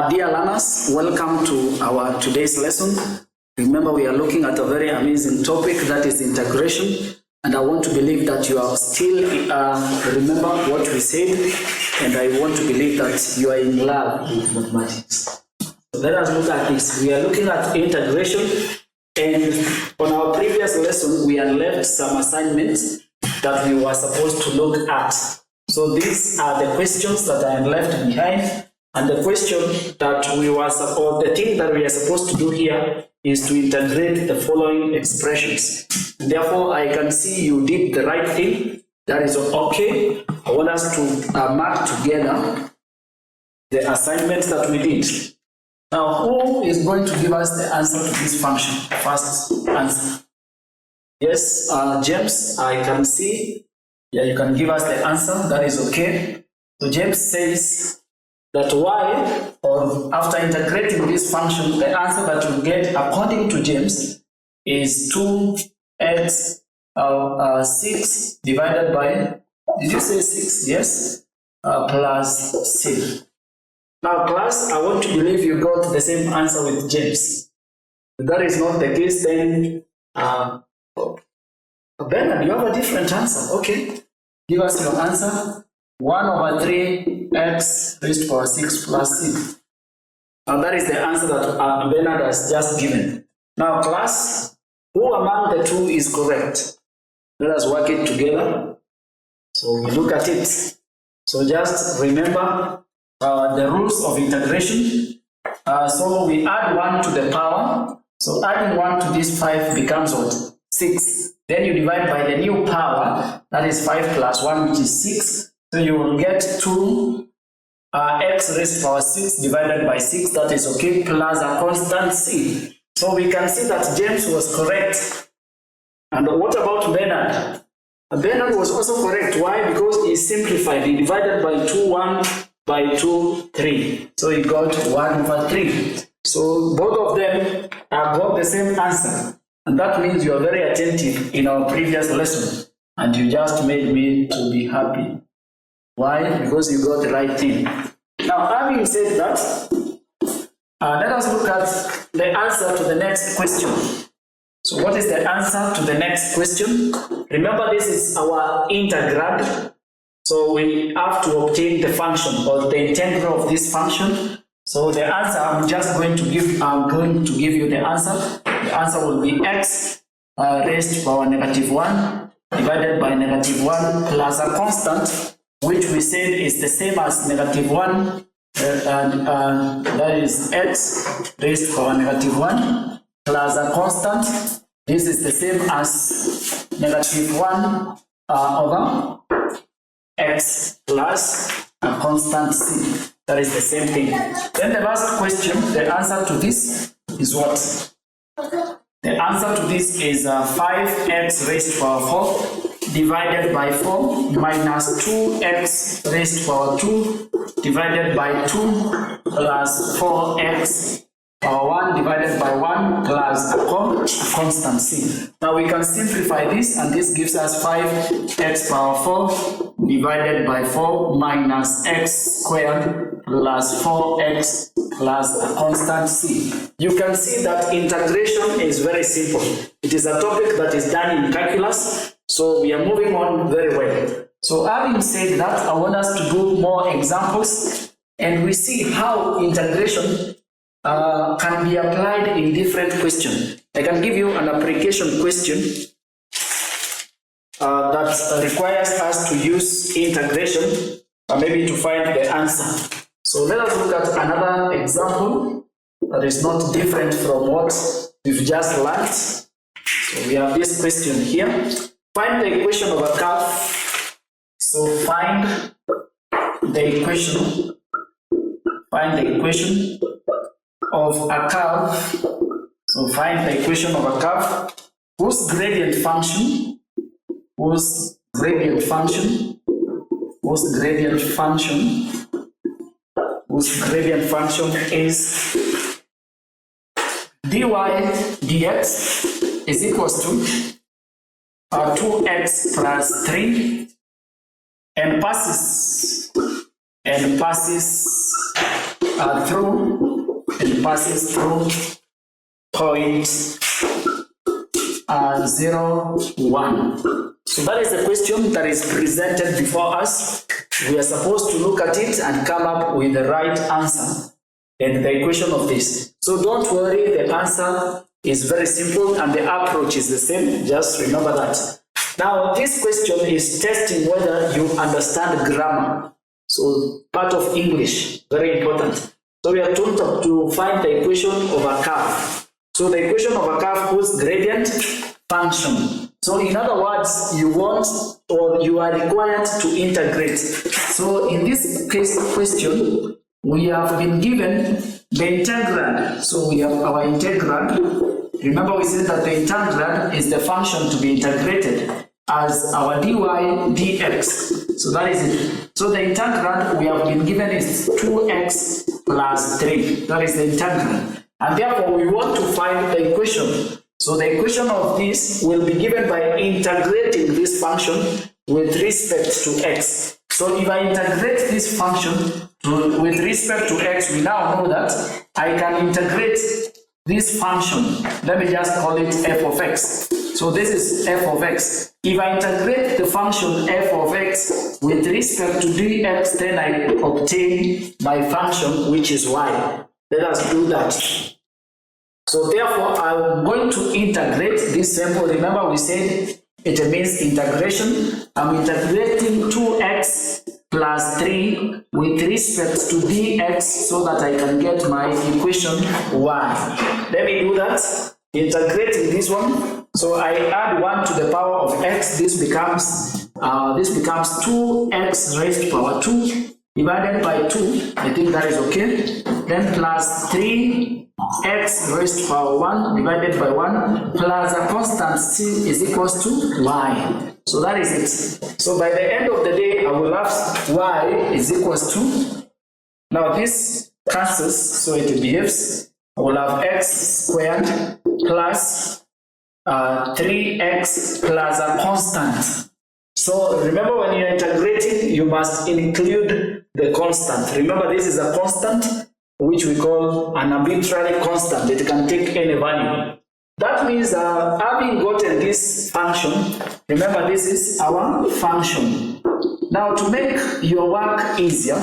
Dear learners, welcome to our today's lesson. Remember, we are looking at a very amazing topic, that is integration. And I want to believe that you are still remember what we said, and I want to believe that you are in love with mathematics. So let us look at this. We are looking at integration, and on our previous lesson, we had left some assignments that we were supposed to look at. So these are the questions that I had left behind. And the question that we were, or the thing that we are supposed to do here is to integrate the following expressions. And therefore, I can see you did the right thing. That is okay. I want us to mark together the assignments that we did. Now, who is going to give us the answer to this function? First answer. Yes, James, I can see. Yeah, you can give us the answer. That is okay. So James says that y, or after integrating this function, the answer that you get according to James is 2x 6 divided by, did you say 6? Yes, plus c. Now class, I want to believe you got the same answer with James. If that is not the case, then Bernard, you have a different answer. Okay, give us your answer. 1 over 3x raised to power 6 plus c. Now that is the answer that Bernard has just given. Now class, who among the two is correct? Let us work it together. So we look at it. So just remember the rules of integration. So we add 1 to the power. So adding 1 to this 5 becomes what? 6. Then you divide by the new power, that is 5 plus 1, which is 6. So you will get 2 x raised to power 6 divided by 6, that is okay, plus a constant c. So we can see that James was correct. And what about Bernard? Bernard was also correct. Why? Because he simplified. He divided by 2, 1 by 2, 3. So he got 1 over 3. So both of them got the same answer. And that means you are very attentive in our previous lesson. And you just made me to be happy. Why? Because you got the right thing. Now, having said that, let us look at the answer to the next question. So what is the answer to the next question? Remember, this is our integrand. So we have to obtain the function or the integral of this function. So the answer I'm going to give you the answer. The answer will be x raised to power -1 divided by -1 plus a constant, which we said is the same as -1, and that is x raised to power -1 plus a constant. This is the same as -1 over x plus a constant c. That is the same thing. Then the last question, the answer to this is what? The answer to this is 5x raised to power 4 divided by 4 minus 2x raised to power 2 divided by 2 plus 4x power 1 divided by 1 plus a constant c. Now we can simplify this, and this gives us 5x power 4 divided by 4 minus x squared plus 4x plus a constant c. You can see that integration is very simple. It is a topic that is done in calculus. So we are moving on very well. So having said that, I want us to do more examples, and we see how integration can be applied in different questions. I can give you an application question that requires us to use integration, maybe to find the answer. So let us look at another example that is not different from what we've just learned. So we have this question here. Find the equation of a curve. So find the equation of a curve. So find the equation of a curve whose gradient function is dy dx is equals to 2x plus 3 and passes through and passes through point 0, 1. So that is the question that is presented before us. We are supposed to look at it and come up with the right answer and the equation of this. So don't worry, the answer is very simple and the approach is the same. Just remember that. Now this question is testing whether you understand grammar. So part of English, very important. So we are told to find the equation of a curve. So the equation of a curve whose gradient function. So in other words, you want or you are required to integrate. So in this case question, we have been given the integrand. So we have our integrand. Remember we said that the integrand is the function to be integrated as our dy dx. So that is it. So the integrand we have been given is 2x plus 3. That is the integrand. And therefore we want to find the equation. So the equation of this will be given by integrating this function with respect to x. So if I integrate this function with respect to x, we now know that I can integrate this function. Let me just call it f of x. So this is f of x. If I integrate the function f of x with respect to dx, then I obtain my function which is y. Let us do that. So therefore, I'm going to integrate this sample. Remember we said it means integration. I'm integrating 2x plus 3 with respect to dx so that I can get my equation y. Let me do that. Integrating this one. So I add 1 to the power of x. This becomes 2x raised to power 2 divided by 2. I think that is okay. Then plus 3x raised to power 1 divided by 1 plus a constant c is equals to y. So that is it. So by the end of the day, I will have y is equals to, now this cancels, so it behaves. I will have x squared plus 3x plus a constant. So remember when you're integrating, you must include the constant. Remember this is a constant which we call an arbitrary constant. It can take any value. That means having gotten this function, remember this is our function. Now to make your work easier,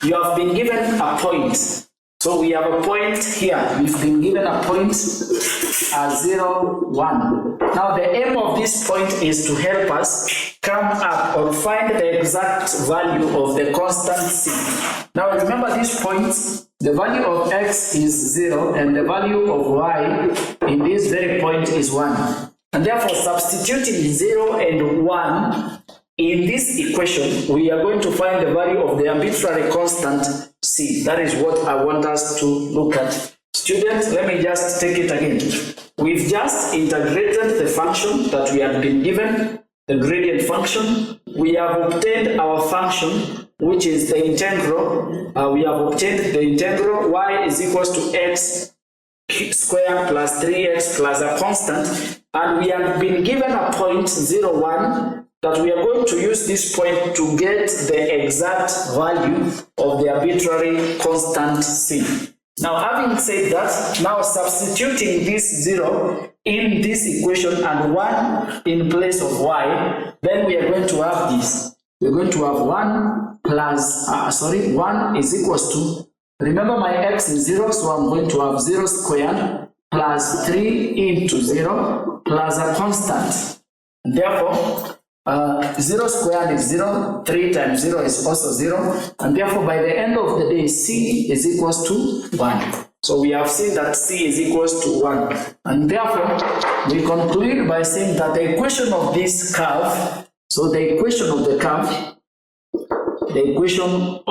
you have been given a point. So we have a point here. We've been given a point 0, 1. Now the aim of this point is to help us come up or find the exact value of the constant c. Now remember this point, the value of x is 0 and the value of y in this very point is 1. And therefore substituting 0 and 1 in this equation, we are going to find the value of the arbitrary constant c. That is what I want us to look at. Students, let me just take it again. We've just integrated the function that we had been given, the gradient function. We have obtained our function, which is the integral. We have obtained the integral y is equals to x squared plus 3x plus a constant. And we have been given a point 0, 1 that we are going to use this point to get the exact value of the arbitrary constant c. Now having said that, now substituting this 0 in this equation and 1 in place of y, then we are going to have this. We're going to have 1 plus, 1 is equals to, remember my x is 0, so I'm going to have 0 squared plus 3 into 0 plus a constant. Therefore, 0 squared is 0, 3 times 0 is also 0, and therefore by the end of the day c is equals to 1. So we have seen that c is equals to 1, and therefore we conclude by saying that the equation of this curve, so the equation of the curve, the equation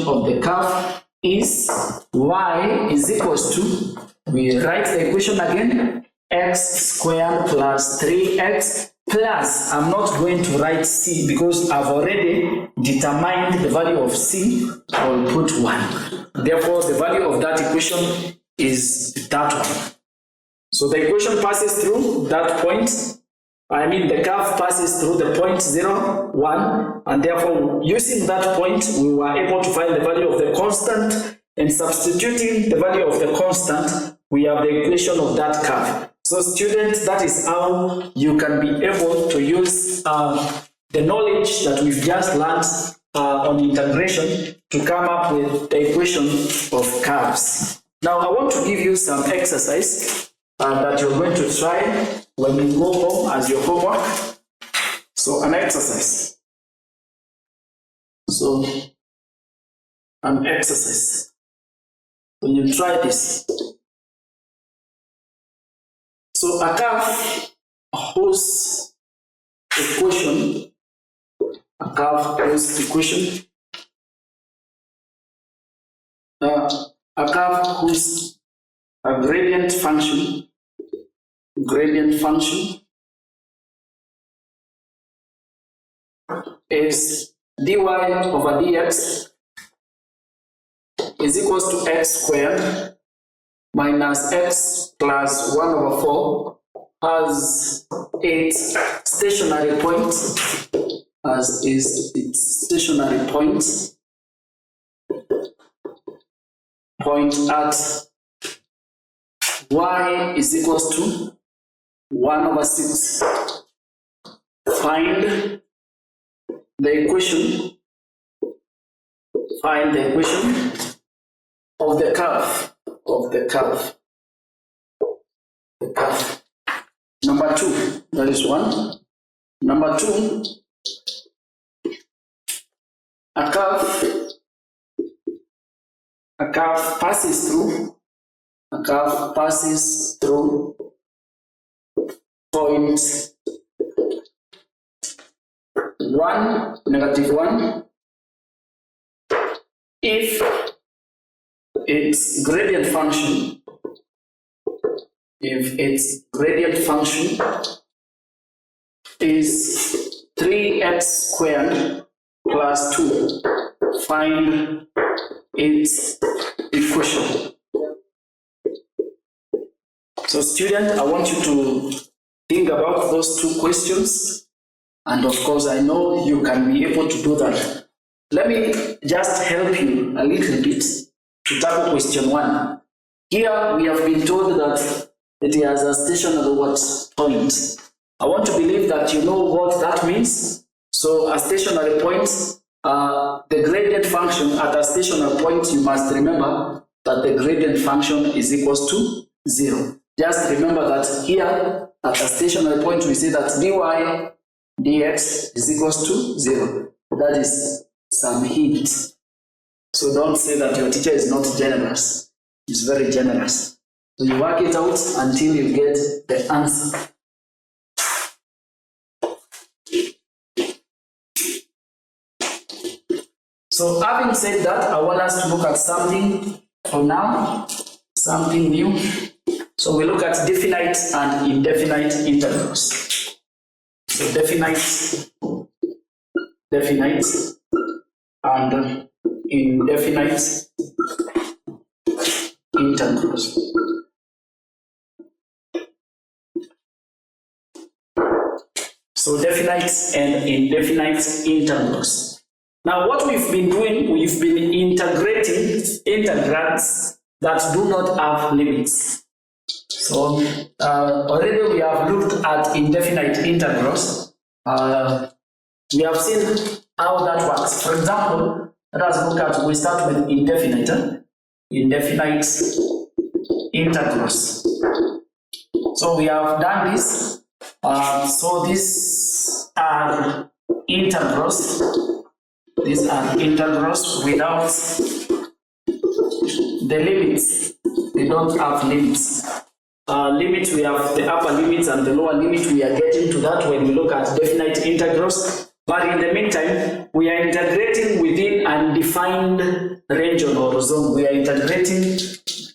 of the curve is y is equals to, we write the equation again, x squared plus 3x plus, I'm not going to write c because I've already determined the value of c. I will put 1. Therefore, the value of that equation is that one. So the equation passes through that point the curve passes through the point 0, 1, and therefore using that point, we were able to find the value of the constant, and substituting the value of the constant, we have the equation of that curve. So students, that is how you can be able to use the knowledge that we've just learned on integration to come up with the equation of curves. Now I want to give you some exercise that you're going to try when you go home as your homework. So an exercise. So an exercise. When you try this. So a curve whose equation, a curve whose gradient function is dy over dx is equals to x squared minus x plus 1 over 4 has its stationary point, as is its stationary point at y is equals to 1 over 6. Find the equation of the curve. Number 2, that is 1. Number 2, a curve passes through point 1, negative 1, if its gradient function is 3x squared plus 2. Find its equation. So student, I want you to think about those two questions, and of course I know you can be able to do that. Let me just help you a little bit to tackle question 1. Here we have been told that it has a stationary point. I want to believe that you know what that means. So a stationary point, the gradient function at a stationary point, you must remember that the gradient function is equals to 0. Just remember that here at a stationary point we say that dy dx is equals to 0. That is some hint. So don't say that your teacher is not generous. He's very generous. So you work it out until you get the answer. So having said that, I want us to look at something for now, something new. So we look at definite and indefinite integrals. So definite and indefinite integrals. So definite and indefinite integrals. Now what we've been doing, we've been integrating integrals that do not have limits. So already we have looked at indefinite integrals. We have seen how that works. For example, let us look at, we start with indefinite integrals. So we have done this. So these are integrals. These are integrals without the limits. They don't have limits. Limits, we have the upper limits and the lower limit. We are getting to that when we look at definite integrals. But in the meantime, we are integrating within an defined region or zone. We are integrating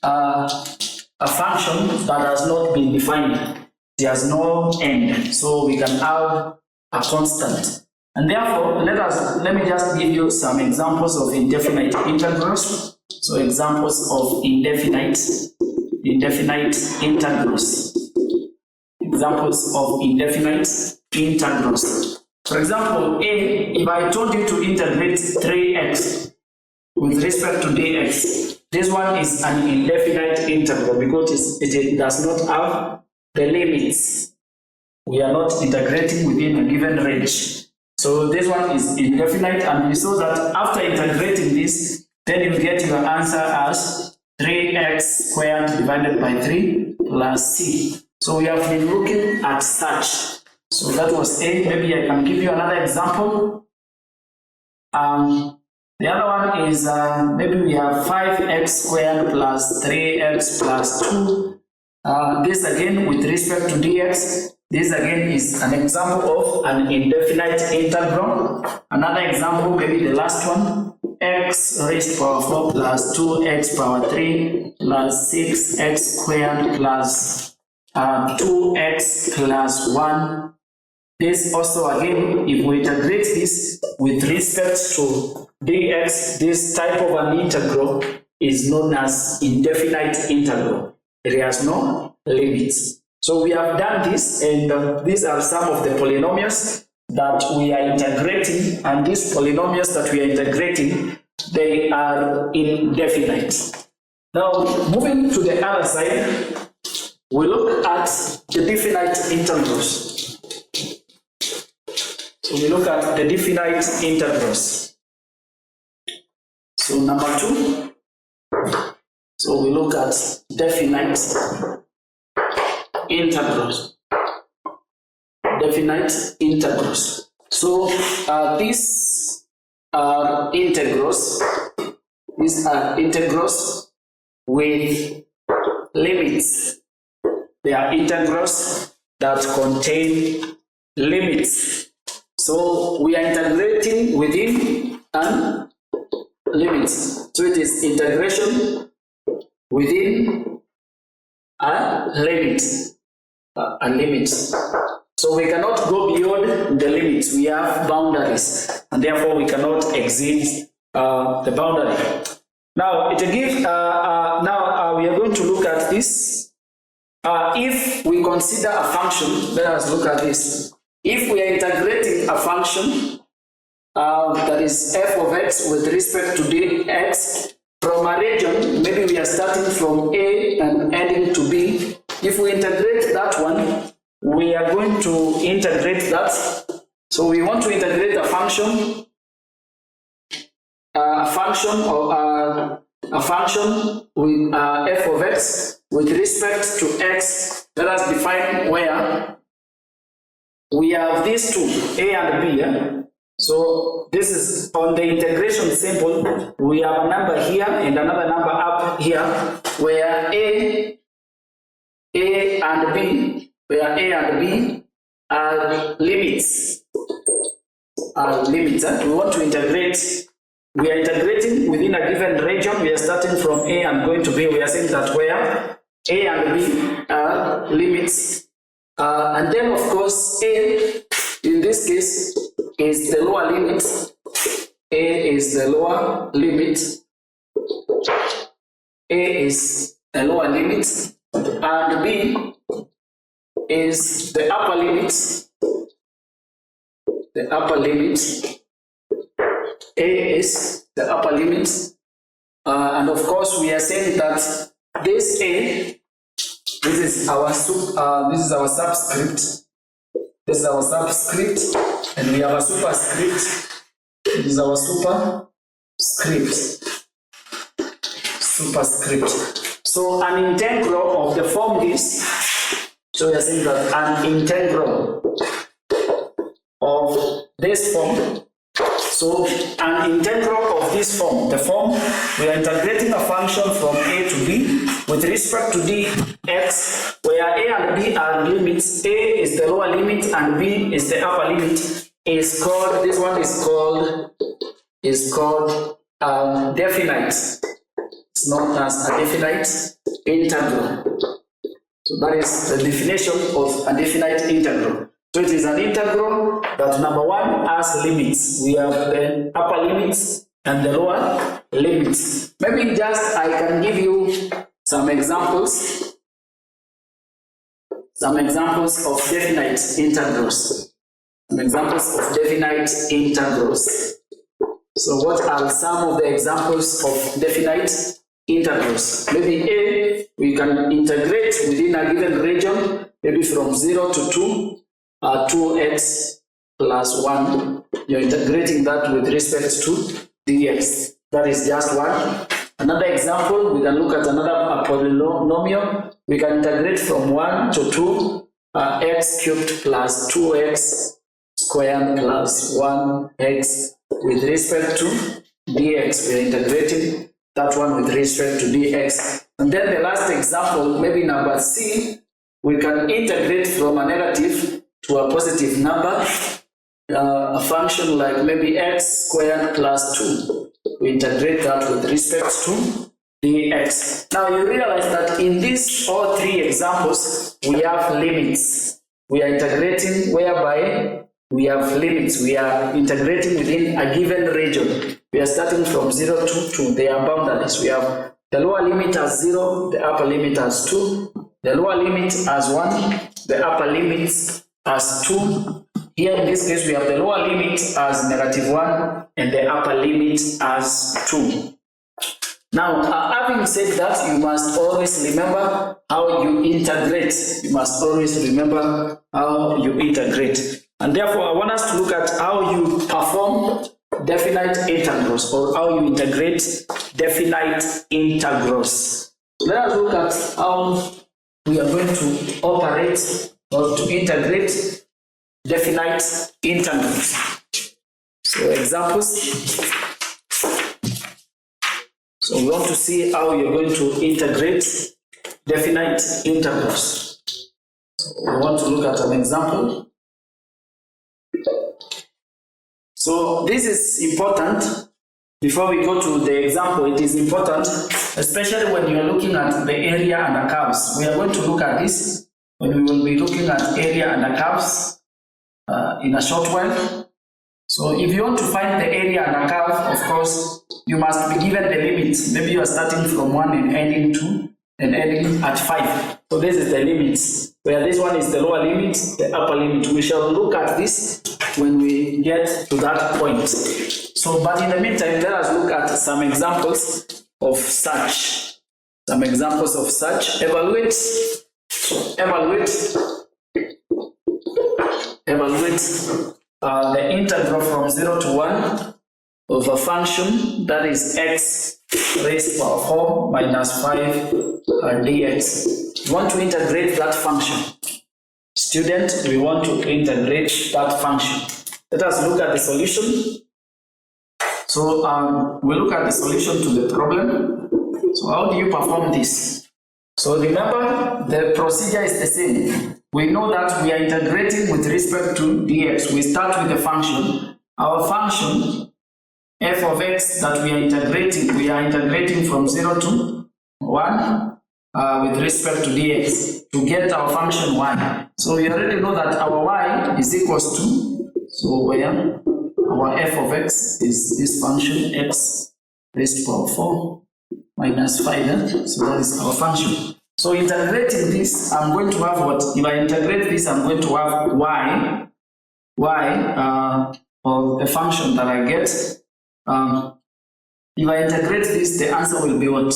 a function that has not been defined. It has no end. So we can have a constant. And therefore, let me just give you some examples of indefinite integrals. So examples of indefinite integrals. Examples examples of indefinite integrals. For example, A, if I told you to integrate 3x with respect to dx, this one is an indefinite integral because it does not have the limits. We are not integrating within a given range. So this one is indefinite, and we saw that after integrating this, then you get your answer as 3x squared divided by 3 plus c. So we have been looking at such. So that was A. Maybe I can give you another example. The other one is maybe we have 5x squared plus 3x plus 2. This again with respect to dx. This again is an example of an indefinite integral. Another example, maybe the last one, x raised to power 4 plus 2x power 3 plus 6x squared plus 2x plus 1. This also again, if we integrate this with respect to dx, this type of an integral is known as indefinite integral. It has no limits. So we have done this, and these are some of the polynomials that we are integrating, and these polynomials that we are integrating, they are indefinite. Now, moving to the other side, we look at the definite integrals. So we look at the definite integrals. So number 2, so we look at definite integrals. Definite integrals. So these are integrals. These are integrals with limits. They are integrals that contain limits. So we are integrating within an limit. So it is integration within a limit. A limit. So we cannot go beyond the limits. We have boundaries, and therefore we cannot exceed the boundary. Now it gives. Now we are going to look at this. If we consider a function, let us look at this. If we are integrating a function that is f of x with respect to dx from a region, maybe we are starting from A and ending to B. If we integrate that one, we are going to integrate that. So we want to integrate a function with f of x with respect to x. Let us define where we have these two, a and b. Yeah? So this is on the integration symbol. We have a number here and another number up here, where a and b, are limits. We want to integrate. We are integrating within a given region. We are starting from A and going to B. We are saying that where A and B are limits. And then, of course, A, in this case, is the lower limit. A is the lower limit. A is the lower limit. And B is the upper limit. The upper limit. A is the upper limit, and of course we are saying that this A, this is our subscript. This is our subscript, and we have a superscript. This is our superscript. So an integral of the form is. So we are saying that an integral of this form. So an integral of this form, the form, we are integrating a function from A to B with respect to dx, where A and B are limits. A is the lower limit and B is the upper limit. Is called, this one is called definite. It's known as a definite integral. So that is the definition of a definite integral. So it is an integral that number one has limits. We have the upper limits and the lower limits. Maybe just I can give you some examples. some examples of definite integrals. Some examples of definite integrals. So what are some of the examples of definite integrals? Maybe A, we can integrate within a given region, maybe from 0 to 2, 2x plus 1. You're integrating that with respect to dx. That is just one. Another example, we can look at another polynomial. We can integrate from 1 to 2, x cubed plus 2x squared plus 1x with respect to dx. We are integrating that one with respect to dx. And then the last example, maybe number C, we can integrate from a negative to a positive number, a function like maybe x squared plus 2. We integrate that with respect to dx. Now you realize that in these all three examples, we have limits. We are integrating whereby we have limits. We are integrating within a given region. We are starting from 0 to 2. They are boundaries. We have the lower limit as 0, the upper limit as 2, the lower limit as 1, the upper limit as 2. Here in this case, we have the lower limit as negative 1 and the upper limit as 2. Now, having said that, you must always remember how you integrate. You must always remember how you integrate. And therefore, I want us to look at how you perform definite integrals, or how you integrate definite integrals. So let us look at how we are going to operate or to integrate definite integrals. So examples. So we want to see how you're going to integrate definite integrals. So we want to look at an example. So this is important. Before we go to the example, it is important, especially when you are looking at the area and the curves. We are going to look at this when we will be looking at area and the curves in a short while. So if you want to find the area and the curve, of course, you must be given the limits. Maybe you are starting from 1 and ending 2 and ending at 5. So this is the limits, where this one is the lower limit, the upper limit. We shall look at this when we get to that point. So, but in the meantime, let us look at some examples of such. Some examples of such. Evaluate the integral from 0 to 1 of a function that is x raised to the power 4 minus 5 dx. We want to integrate that function. Student, we want to integrate that function. Let us look at the solution. So we look at the solution to the problem. So how do you perform this? So remember, the procedure is the same. We know that we are integrating with respect to dx. We start with the function. Our function, f of x, that we are integrating from 0 to 1 with respect to dx to get our function y. So we already know that our y is equals to, so where our f of x is this function x raised to power 4 minus 5. So that is our function. So integrating this, I'm going to have what? If I integrate this, I'm going to have y, or the function that I get. If I integrate this, the answer will be what?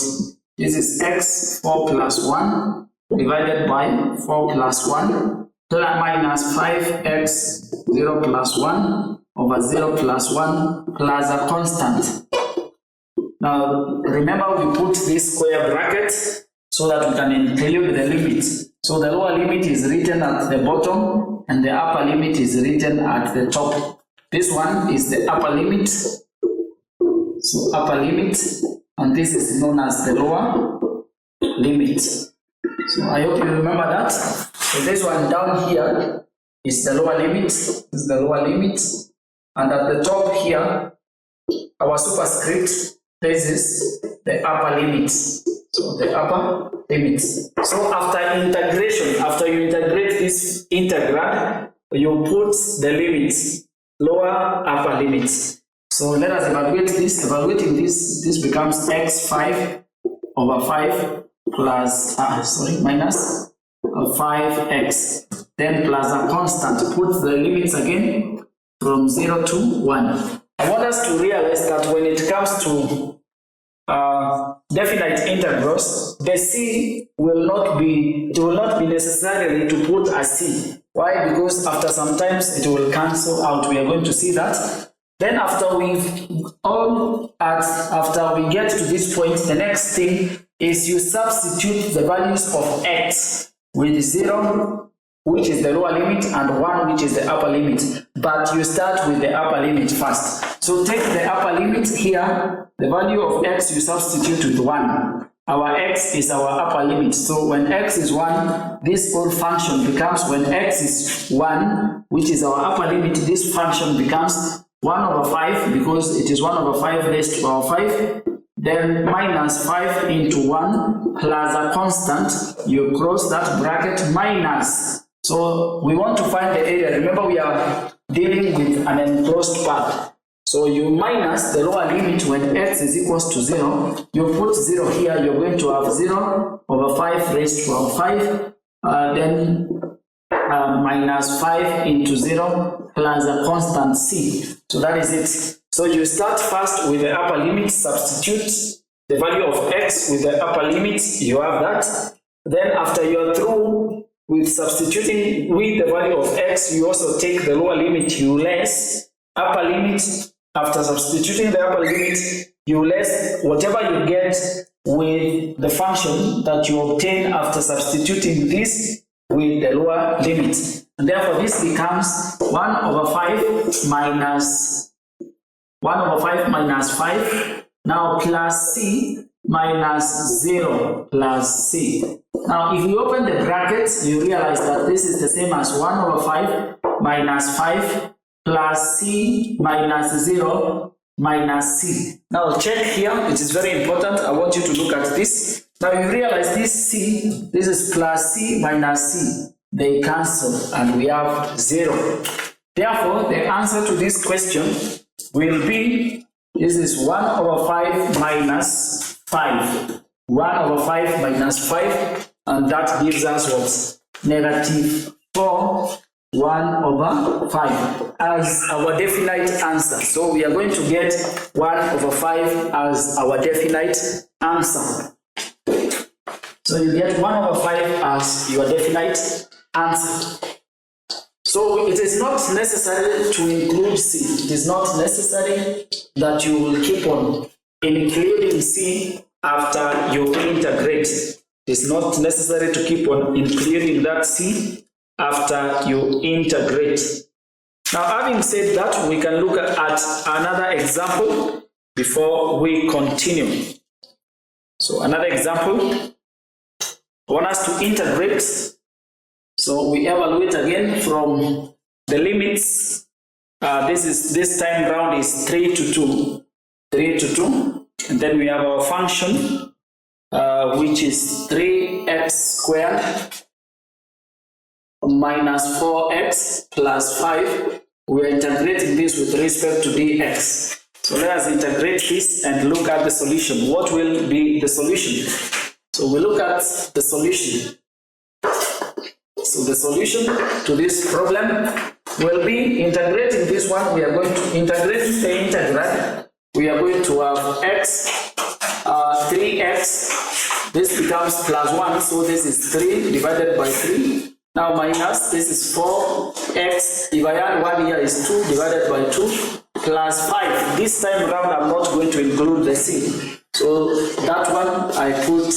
This is x 4 plus 1 divided by 4 plus 1 minus 5x 0 plus 1 over 0 plus 1 plus a constant. Now remember, we put this square bracket so that we can include the limits. So the lower limit is written at the bottom and the upper limit is written at the top. This one is the upper limit. So upper limit, and this is known as the lower limit. So I hope you remember that. So this one down here is the lower limit. This is the lower limit. And at the top here, our superscript, this is the upper limit. So the upper limit. So after integration, after you integrate this integral, you put the limits, lower, upper limits. So let us evaluate this. Evaluating this, this becomes x 5 over 5 plus, minus 5x. Then plus a constant. Put the limits again from 0 to 1. I want us to realize that when it comes to definite integrals, the c will not be necessarily to put a c. Why? Because after sometimes it will cancel out. We are going to see that. Then after we get to this point, the next thing is you substitute the values of x with 0, which is the lower limit, and 1, which is the upper limit. But you start with the upper limit first. So take the upper limit here, the value of x you substitute with 1. Our x is our upper limit. So when x is 1, this whole function becomes, when x is 1, which is our upper limit, this function becomes 1 over 5, because it is 1 over 5 raised to the power 5. Then minus 5 into 1 plus a constant, you cross that bracket, minus. So we want to find the area. Remember, we are dealing with an enclosed path. So you minus the lower limit when x is equals to 0. You put 0 here, you're going to have 0 over 5 raised to power 5. Then minus 5 into 0 plus a constant c. So that is it. So you start first with the upper limit, substitute the value of x with the upper limit, you have that. Then after you are through with substituting with the value of x, you also take the lower limit, you less upper limit. After substituting the upper limit, you less whatever you get with the function that you obtain after substituting this with the lower limit. And therefore this becomes 1 over 5 minus 5 now plus c minus 0 plus c. Now if you open the brackets, you realize that this is the same as 1 over 5 minus 5 plus c minus 0 minus c. Now check here, it is very important. I want you to look at this. Now you realize this c, this is plus c minus c. They cancel and we have 0. Therefore, the answer to this question will be, this is 1 over 5 minus 5. 1 over 5 minus 5, and that gives us what? Negative 4, 1 over 5 as our definite answer. So we are going to get 1 over 5 as our definite answer. So you get 1 over 5 as your definite answer. So it is not necessary to include c. It is not necessary that you will keep on including c after you integrate. It is not necessary to keep on including that c after you integrate. Now, having said that, we can look at another example before we continue. So another example, I want us to integrate. So we evaluate again from the limits. This time round is 3 to 2. 3 to 2. And then we have our function, which is 3x squared minus 4x plus 5. We are integrating this with respect to dx. So let us integrate this and look at the solution. What will be the solution? So we look at the solution. So the solution to this problem will be integrating this one. We are going to integrate the integral. We are going to have x, 3x. This becomes plus 1. So this is 3 divided by 3. Now minus, this is 4x. If I add 1 here is 2 divided by 2 plus 5. This time around I'm not going to include the c. So that one I put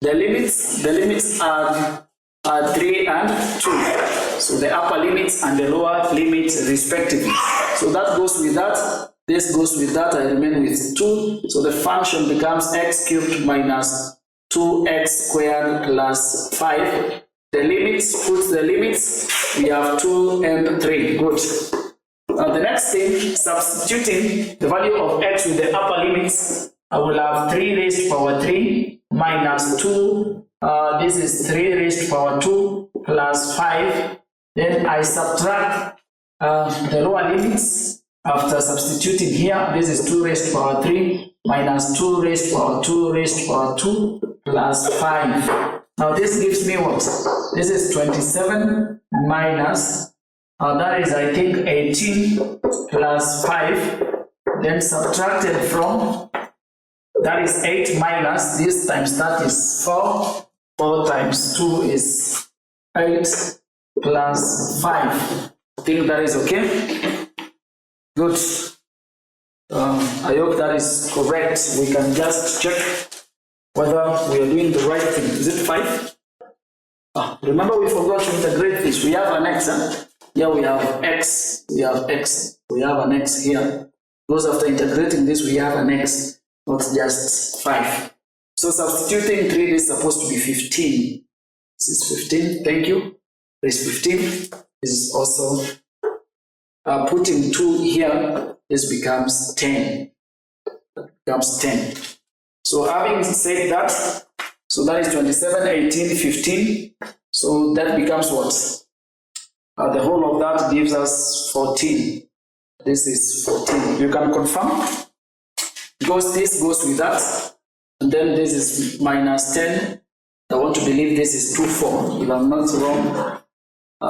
the limits. The limits are 3 and 2. So the upper limits and the lower limits respectively. So that goes with that. This goes with that. I remain with 2. So the function becomes x cubed minus 2x squared plus 5. The limits, put the limits. We have 2 and 3. Good. Now the next thing, substituting the value of x with the upper limits, I will have 3 raised to power 3 minus 2. This is 3 raised to power 2 plus 5. Then I subtract the lower limits. After substituting here, this is 2 raised to power 3 minus 2 raised to power 2 raised to power 2 plus 5. Now this gives me what? This is 27 minus, that is I think 18 plus 5, then subtracted from, that is 8 minus, this times that is 4, 4 times 2 is 8 plus 5. I think that is okay. Good. I hope that is correct. We can just check whether we are doing the right thing. Is it 5? Remember we forgot to integrate this. We have an x. Here we have x. We have x. We have an x here. Because after integrating this, we have an x, not just 5. So substituting 3 is supposed to be 15. This is 15. Thank you. This is 15. This is also putting 2 here. This becomes 10. That becomes 10. So having said that, so that is 27, 18, 15. So that becomes what? The whole of that gives us 14. This is 14. You can confirm because this goes with that. And then this is minus 10. I want to believe this is 2, 4. If I'm not wrong.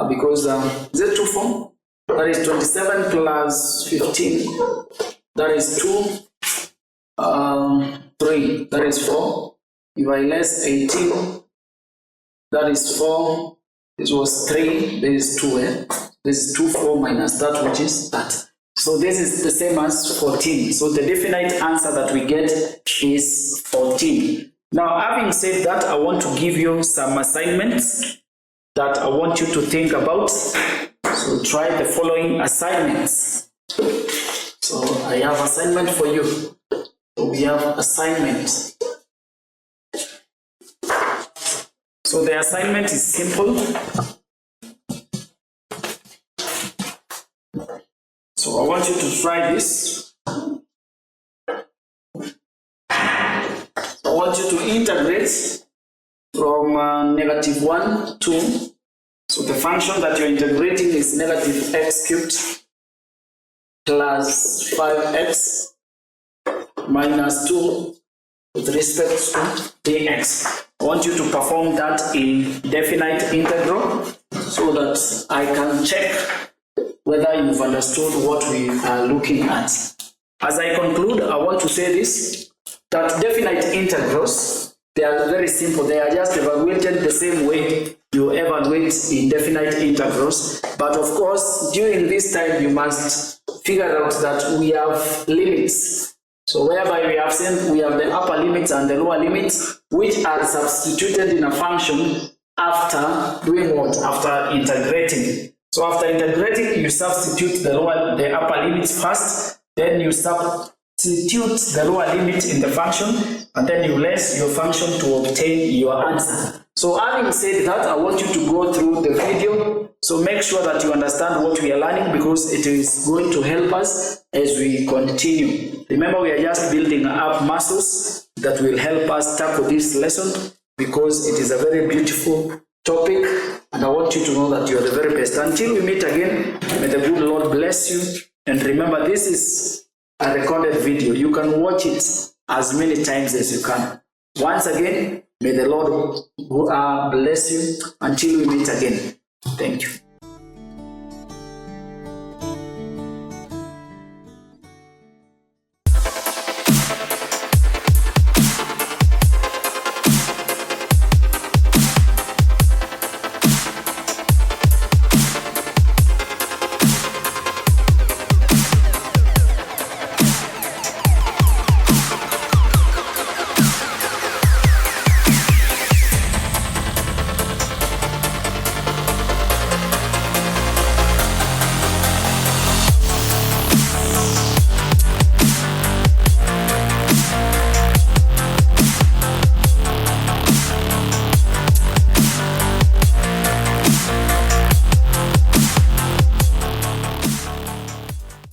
Because is it 2, 4? That is 27 plus 15. That is 2. 3. That is 4. If I less 18, that is 4. This was 3. This is 2. This is 2, 4 minus that, which is that. So this is the same as 14. So the definite answer that we get is 14. Now, having said that, I want to give you some assignments that I want you to think about. So try the following assignments. So I have assignment for you. So we have assignment. So the assignment is simple. So I want you to try this. I want you to integrate from -1 to, so the function that you're integrating is negative x cubed plus 5x minus 2 with respect to dx. I want you to perform that in definite integral so that I can check whether you've understood what we are looking at. As I conclude, I want to say this, that definite integrals, they are very simple. They are just evaluated the same way you evaluate indefinite integrals. But of course, during this time, you must figure out that we have limits. So whereby we have seen we have the upper limits and the lower limits, which are substituted in a function after doing what? After integrating. So after integrating, you substitute the upper limits first, then you substitute the lower limit in the function, and then you less your function to obtain your answer. So having said that, I want you to go through the video. So make sure that you understand what we are learning, because it is going to help us as we continue. Remember, we are just building up muscles that will help us tackle this lesson, because it is a very beautiful topic, and I want you to know that you are the very best. Until we meet again, may the good Lord bless you. And remember, this is a recorded video. You can watch it as many times as you can. Once again, may the Lord bless you until we meet again. Thank you.